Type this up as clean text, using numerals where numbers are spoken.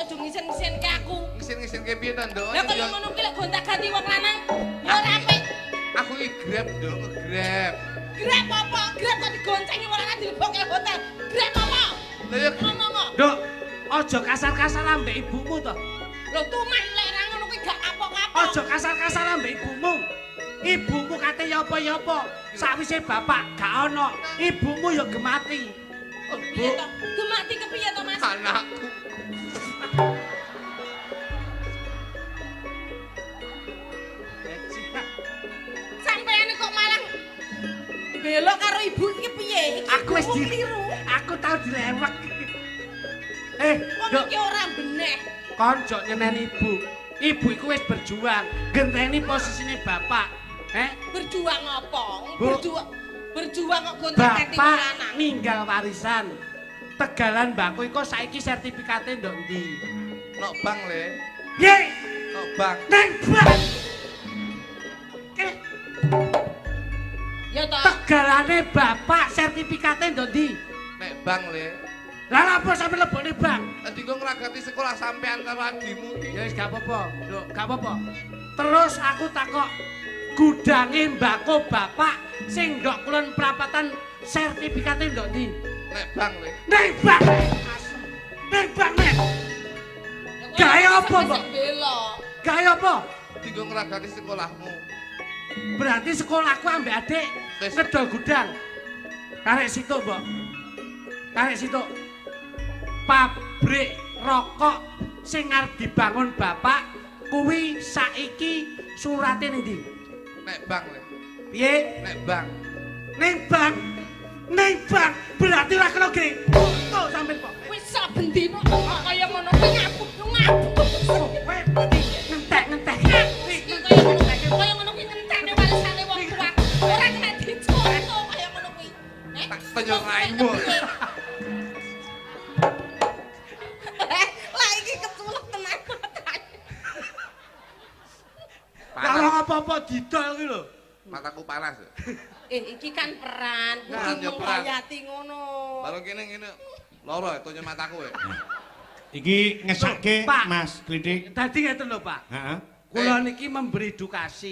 aja ngisen-ngisenke aku. Ngisen-ngisenke piye to, Nduk? Lah kaya ngono ki lek gonta-ganti wong lanang, ya ora apik. Aku iki Grab, Nduk, Grab. Grab apa? Grab kok digoncengi wong lanang dilebokke hotel. Grab apa? Lah ya Ngomong kok. Nduk, aja kasar-kasar ambek ibumu to. Lho tumah lek ra ngono kuwi gak kapok-kapok. Aja kasar-kasar ambek ibumu. Ibumu kate ya apa-apa. Sawise bapak gak ono, ibumu ya gemati. Piye to? Gemati kepiye to, Mas? anakku. Sampeyan kok malah belok karo ibu iki piye? Iki Aku wis kliru. aku tau dilewek. Wong Nduk, iki ora beneh. konco nyeneni ibu. Ibu iku wis berjuang, genteni posisine bapak. Berjuang apa? Bu. Berjuang kok gonta-ganti wong Bapak lanang. ninggal warisan. Tegalan mbakku iku saiki sertifikate ndok ndi? Nok bang le, Ye, nok bang. nang bang. Ya toh. Tegalane bapak sertifikate ndok ndi? Nek bang le. Lah apa sampe lebone bang? Nanti gue ngeragati sekolah sampean karo adimu iki. Ya wis gak apa-apa, Nduk, gak apa-apa. Terus aku takok gudange mbako bapak sing ndok kulon prapatan sertifikate ndok ndi? Nek bang le. Nang bang. Nang bang nek. Gawe apa, Mbak? Gawe apa? Nanti gue ngeragati sekolahmu. Berarti sekolahku ambek adik Wis. ngedol gudang. Karek situ, Mbok. Karek situ. Pabrik rokok sing arep dibangun bapak kuwi saiki surate ning ndi? Nek bang le. Piye? Nek bang. Ning bang. Ning bang. Berarti ora kena gre. Tuh sampean kok. Wis saben dina kok kaya ngono kuwi ngabuk. Kowe ngentek-ngentek. Kaya ngono kuwi ngenteni warisane wong tua. Ora kena dicontoh kaya ngono kuwi. Tak tenyor raimu. Lah iki keculuk tenan. Kalau apa-apa didol ki lho. Mataku panas. Iki kan peran. Peran, ya Kudu peran. ngayati ngono. Baru kene loro tonyo mataku ya. Iki ngesake Pak. Mas Klitik. Dadi ngeten lho, Pak. Heeh. Kula niki memberi edukasi.